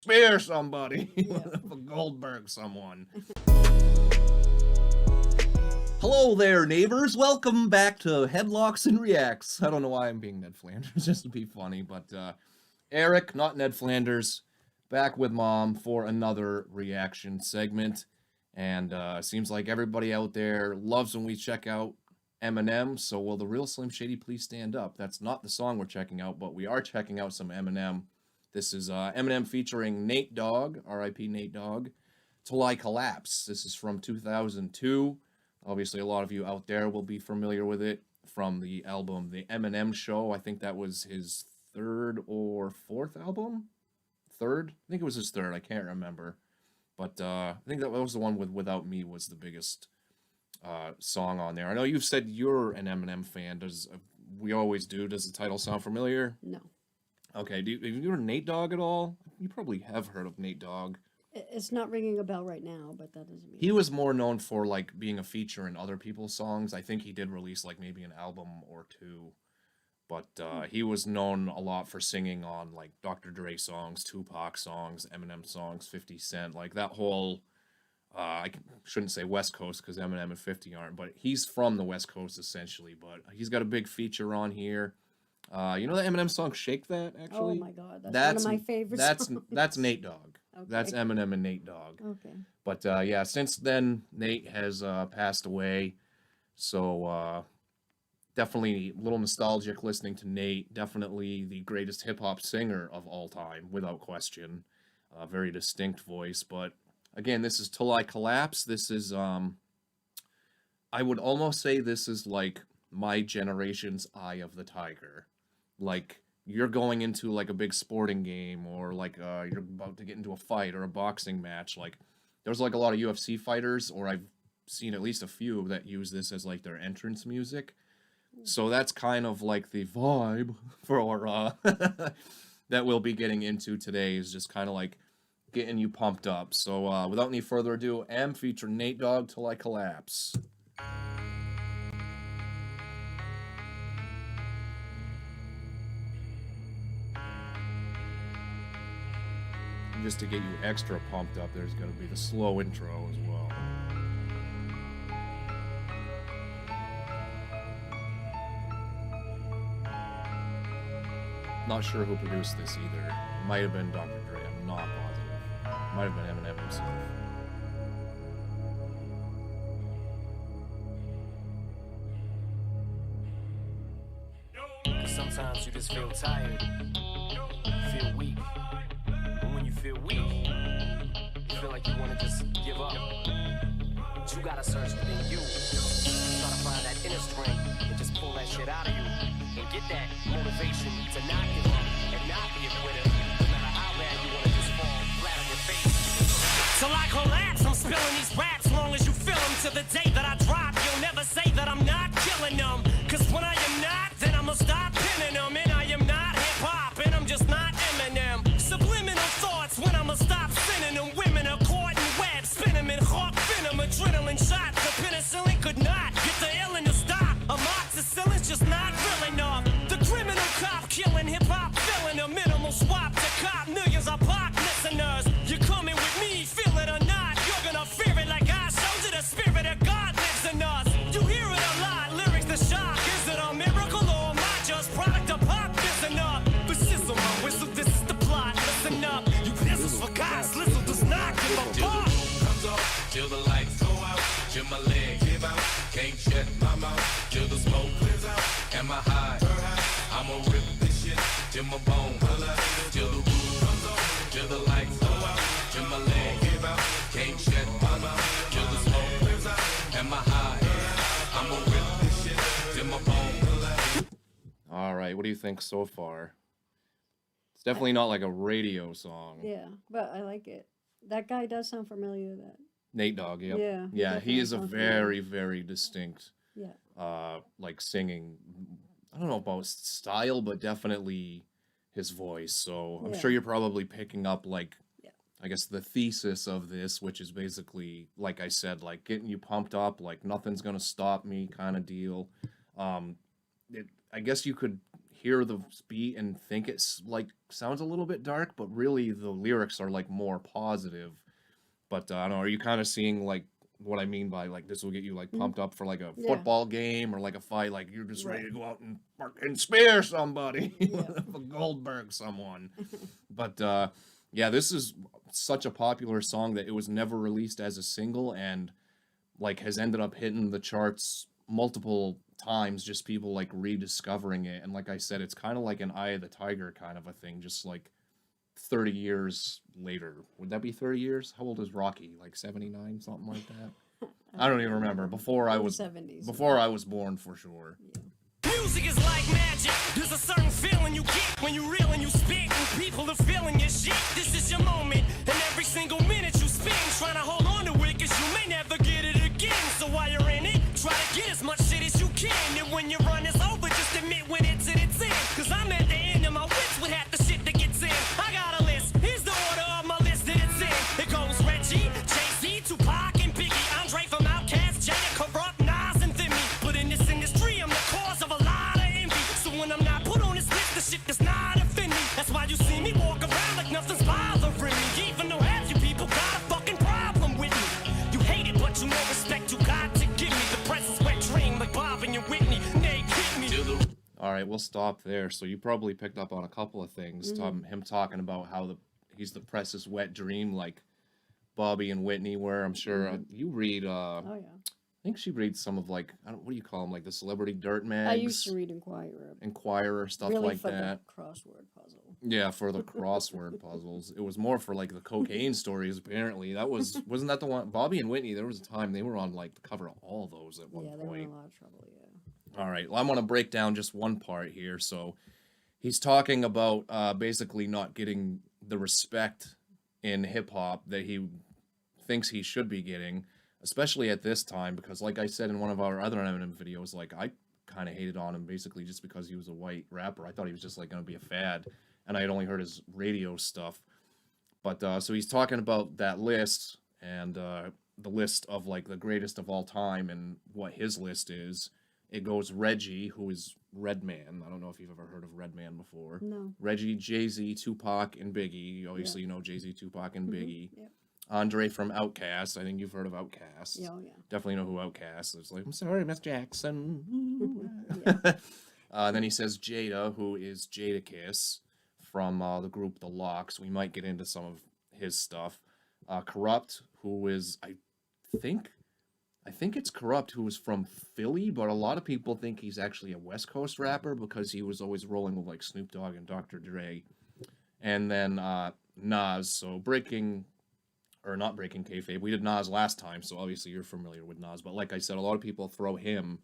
Spear somebody. Yeah. Goldberg someone. Hello there, neighbors. Welcome back to Headlocks and Reacts. I don't know why I'm being Ned Flanders, just to be funny, but Eric, not Ned Flanders, back with Mom for another reaction segment. And seems like everybody out there loves when we check out Eminem. So will the real Slim Shady please stand up? That's not the song we're checking out, but we are checking out some Eminem. This is Eminem featuring Nate Dogg, R.I.P. Nate Dogg, Till I Collapse. This is from 2002. Obviously, a lot of you out there will be familiar with it from the album The Eminem Show. I think that was his third or fourth album? Third? I think it was his third. I can't remember. But I think that was the one with Without Me was the biggest song on there. I know you've said you're an Eminem fan. Does we always do. Does the title sound familiar? No. Okay, have you heard of Nate Dogg at all? You probably have heard of Nate Dogg. It's not ringing a bell right now, but that doesn't mean... He was more known for, like, being a feature in other people's songs. I think he did release, like, maybe an album or two. But he was known a lot for singing on, like, Dr. Dre songs, Tupac songs, Eminem songs, 50 Cent. Like, that whole... I shouldn't say West Coast, because Eminem and 50 aren't. But he's from the West Coast, essentially. But he's got a big feature on here. You know the Eminem song "Shake That"? Actually, oh my god, that's one of my favorite songs. That's Nate Dogg. Okay. That's Eminem and Nate Dogg. Okay. But yeah, since then Nate has passed away, so definitely a little nostalgic listening to Nate. Definitely the greatest hip hop singer of all time, without question. Very distinct voice. But again, this is "Till I Collapse." This is I would almost say this is like my generation's Eye of the Tiger. Like, you're going into like a big sporting game, or like you're about to get into a fight or a boxing match. Like, there's like a lot of UFC fighters, or I've seen at least a few that use this as like their entrance music. So that's kind of like the vibe for that we'll be getting into today, is just kind of like getting you pumped up. So without any further ado, M featuring Nate Dogg, "Till I Collapse." Just to get you extra pumped up, there's going to be the slow intro as well. Not sure who produced this either. It might have been Dr. Dre, I'm not positive. It might have been Eminem himself. Sometimes you just feel tired, feel weak. But when you feel weak, you feel like you want to just give up. But you gotta search within you. Try to find that inner strength and just pull that shit out of you. And get that motivation to not give up and not be a quitter. No matter how bad you want to just fall flat on your face. Till I collapse, I'm spilling these raps. Long as you feel them, to the day that I drop, you'll never say that I'm not killing them. Cause when I am not, then I'ma stop pinning them. And I am not hip-hop, and I'm just not Eminem. Subliminal thoughts when I'ma stop sending them. Women are caught in webs, spin them in hawk venom. Adrenaline shots, the penicillin could not get the illin to stop. Amoxicillin's just not real enough. The criminal cop killing hip-hop, filling a minimal swap to cop. Millions of pop listeners, you're coming with me, feel it or not. You're gonna fear it like I showed you. The spirit of God lives in us. You hear it a lot, lyrics the shock. Is it a miracle or am I just product of pop? Listen up, but sizzle my whistle, this is the plot. Listen up, you pistols for God's little does not give a fuck. Comes off till the lights go out, till my legs give out, can't shut my mouth till the smoke clears out. Am I high? I'ma rip this shit till my bone holla, till the roof comes off, till the lights go out, till my legs give out, can't shut my mouth till the smoke clears out. Am I high? I'ma rip this shit till my bone holla. All right, what do you think so far? It's definitely not like a radio song. Yeah, but I like it. That guy does sound familiar. That Nate Dogg, yep. Yeah, he Yeah, he definitely is a sounds very, very distinct, yeah. like singing. I don't know about style, but definitely his voice. So I'm Yeah. sure you're probably picking up like, Yeah. I guess the thesis of this, which is basically, like I said, like getting you pumped up, like nothing's gonna stop me kind of deal. I guess you could hear the beat and think it's like sounds a little bit dark, but really the lyrics are like more positive. But I don't know, are you kind of seeing like what I mean by like this will get you like pumped up for like a Yeah. football game or like a fight, like you're just ready Right. to go out and fucking spear somebody, Yeah. Goldberg someone. But yeah, this is such a popular song that it was never released as a single and like has ended up hitting the charts multiple times, just people like rediscovering it. And like I said, it's kind of like an Eye of the Tiger kind of a thing, just like 30 years later. Would that be 30 years? How old is Rocky? Like 79, something like that? I don't even remember. Before I In the was 70s. before I was born for sure. Music is like magic. There's a certain feeling you get when you reel and you spit, and people are feeling your shit. This is your moment, and every single minute you spend trying to hold on to it, 'cause you may never get it again. So while you're in it, try to get as much shit as you can. And when your run is over, just admit when it's at its end. 'Cause I'm at the end of my wits with half the shit that gets in. I got a list. Here's the order of my list that it's in. It goes Reggie, Jay-Z, Tupac, and Biggie, Andre from Outkast, Jada, Corrupt, Nas, and Thimmy. But in this industry, I'm the cause of a lot of envy. So when I'm not put on this list, the shit does not offend me. That's why you see me walk around like nothing's bothering me. Even though half you people got a fucking problem with me. You hate it, but you know respect you got to give me. The press is wet dream like Bob and your Whitney. Nate, hit me. All right, we'll stop there. So you probably picked up on a couple of things. Him talking about how he's the press's wet dream, like Bobby and Whitney were. I'm sure you read. Oh, yeah. I think she reads some of like what do you call them, like the celebrity dirt mags. I used to read Inquirer. Stuff Really like for that. the crossword puzzle. Yeah, for the crossword puzzles. It was more for like the cocaine stories. Apparently, wasn't that the one? Bobby and Whitney. There was a time they were on like the cover of all those at one Yeah, they were in point. a lot of trouble, yeah. All right, well, I'm going to break down just one part here. So he's talking about basically not getting the respect in hip hop that he thinks he should be getting, especially at this time, because like I said in one of our other Eminem videos, like I kind of hated on him basically just because he was a white rapper. I thought he was just like going to be a fad, and I had only heard his radio stuff. But so he's talking about that list and the list of like the greatest of all time and what his list is. It goes Reggie, who is Redman. I don't know if you've ever heard of Redman before. No. Reggie, Jay-Z, Tupac, and Biggie. Obviously, you know Jay-Z, Tupac, and Biggie. Yep. Andre from Outkast. I think you've heard of Outkast. Yeah, oh, yeah. Definitely know who Outkast is. Like, I'm sorry, Miss Jackson. Yeah. Then he says Jada, who is Jadakiss from the group The Locks. We might get into some of his stuff. Corrupt, who is, I think it's Corrupt, who is from Philly, but a lot of people think he's actually a West Coast rapper because he was always rolling with like Snoop Dogg and Dr. Dre. And then Nas, so not breaking kayfabe. We did Nas last time, so obviously you're familiar with Nas. But like I said, a lot of people throw him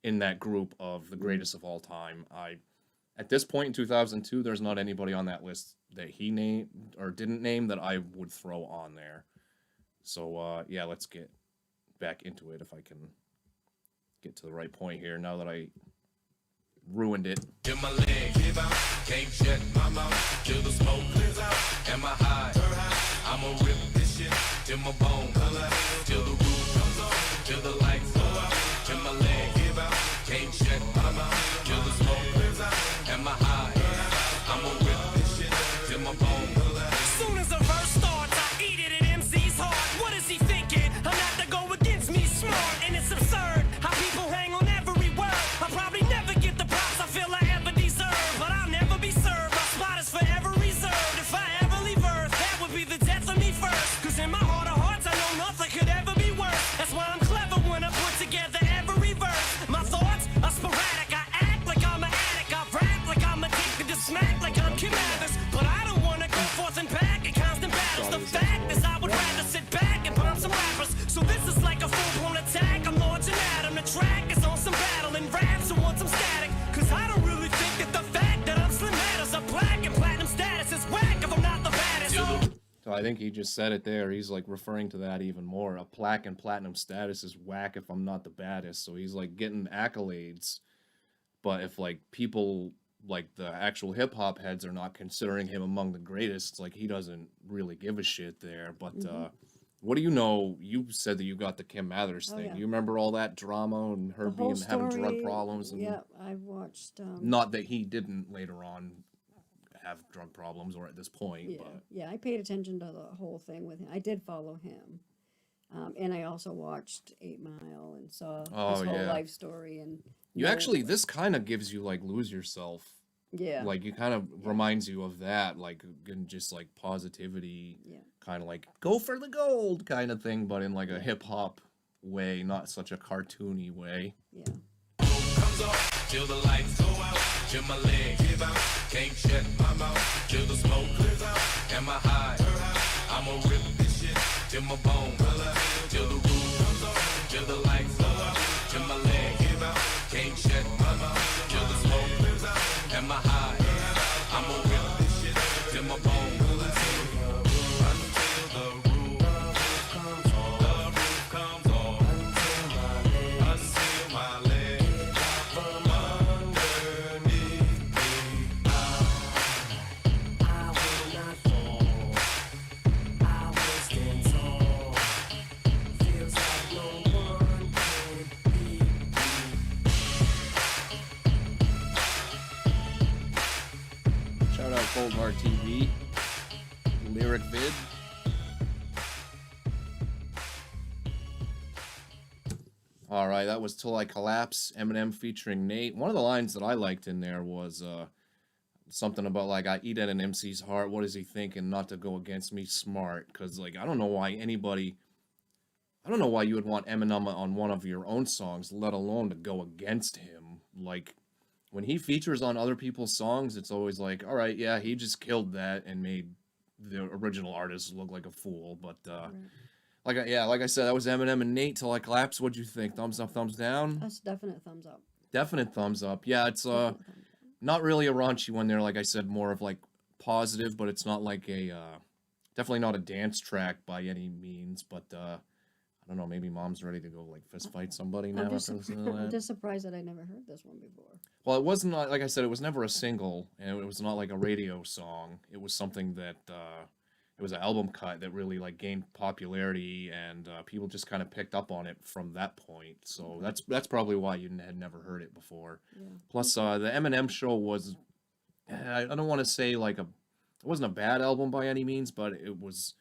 in that group of the greatest of all time. At this point in 2002, there's not anybody on that list that he named or didn't name that I would throw on there. So yeah, let's get back into it if I can get to the right point here now that I ruined it. Till my leg give out, can't shut my mouth, till the smoke clears out, am I high? I'ma rip this shit till my bone color, till the roof comes on, till the lights go out, till my leg give out, can't shut my mouth, till the smoke clears out, am I high? I'ma rip this shit till my bone color. Soon as a verse starts, I eat it at MC's heart. What is he thinking? I'm not to go against me, smart, and it's absurd how people hang on every word. I'll probably never get the props I feel I ever deserve, but I'll never be served. My spot is forever reserved. If I ever leave Earth, that would be the death of me first. 'Cause in my heart of hearts, I know nothing could ever be worse. That's why I'm clever when I put together every verse. My thoughts are sporadic. I act like I'm an addict. I rap like I'm addicted to smack like I'm Kim Mathers. But I don't want to go forth and back in constant battles. The fact is I would rather sit back and burn some rappers. So this is like a full-blown attack. I'm launching at 'em. The track is on some battle and raps who want some static. 'Cause I don't really think that the fact that I'm slim matters. A black and platinum status is whack if I'm not the baddest. So I think he just said it there. He's like referring to that even more. A plaque and platinum status is whack if I'm not the baddest. So he's like getting accolades, but if like people like the actual hip hop heads are not considering him among the greatest, like he doesn't really give a shit there. But what do you know? You said that you got the Kim Mathers Oh, thing. yeah. Do you remember all that drama and her The whole having drug story, problems? And yeah, I watched. not that he didn't later on have drug problems or at this point. Yeah, But yeah, I paid attention to the whole thing with him. I did follow him, and I also watched 8 Mile and saw Oh, his whole yeah. life story. And you know- actually, this kind of gives you like Lose Yourself. yeah, Like you kind of reminds you of that, like and just like positivity, yeah, kind of like go for the gold kind of thing, but in like a hip hop way, not such a cartoony way. yeah. Comes off till the lights go out, till my legs give out, can't shut my mouth, till the smoke clears out, am I high? I'ma rip this shit till my bone, till the roof comes off, till the lights go out, till my legs give out, can't shut my mouth, till the smoke clears out, am I high? I'ma rip this shit till my bone, until the roof comes off, the roof comes off, until my legs from underneath me. I will not fall. I will stand tall. Feels like no one can beat me. Shout out Cold Hard TV, lyric vid. All right, that was Till I Collapse, Eminem featuring Nate. One of the lines that I liked in there was something about like, I eat at an MC's heart. What is he thinking? Not to go against me, smart. Because like, I don't know why you would want Eminem on one of your own songs, let alone to go against him. Like, when he features on other people's songs, it's always like, all right, yeah, he just killed that and made the original artist look like a fool. But like I said, that was Eminem and Nate Till I Collapse. What'd you think? Thumbs up, thumbs down? That's definite thumbs up. Definite thumbs up. Yeah, it's Definite thumbs up. not really a raunchy one there. Like I said, more of like positive, but it's not like a definitely not a dance track by any means. But I don't know. Maybe Mom's ready to go like fist fight somebody now I'm just, after listening to I'm that. just surprised that I never heard this one before. Well, it wasn't like I said. It was never a single, and it was not like a radio song. It was something that it was an album cut that really like gained popularity, and people just kind of picked up on it from that point. So that's probably why you had never heard it before. Yeah. Plus, the Eminem show was, I don't want to say like it wasn't a bad album by any means, but it was,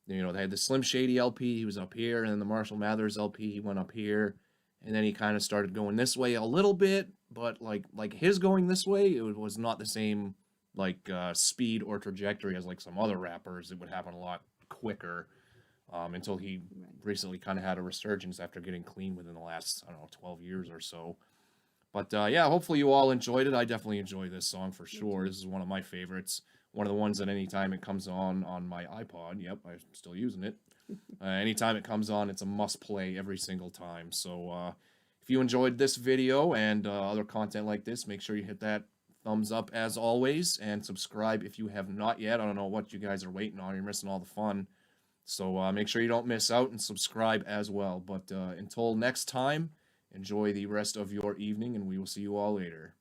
you know, they had the Slim Shady LP, he was up here, and then the Marshall Mathers LP, he went up here, and then he kind of started going this way a little bit, but like his going this way, it was not the same like speed or trajectory as like some other rappers. It would happen a lot quicker until he recently kind of had a resurgence after getting clean within the last, I don't know, 12 years or so. But yeah, hopefully you all enjoyed it. I definitely enjoy this song for sure. This is one of my favorites. One of the ones that anytime it comes on my iPod, yep, I'm still using it. Anytime it comes on, it's a must play every single time. So if you enjoyed this video and other content like this, make sure you hit that thumbs up as always, and subscribe if you have not yet. I don't know what you guys are waiting on. You're missing all the fun. So make sure you don't miss out and subscribe as well. But until next time, enjoy the rest of your evening, and we will see you all later.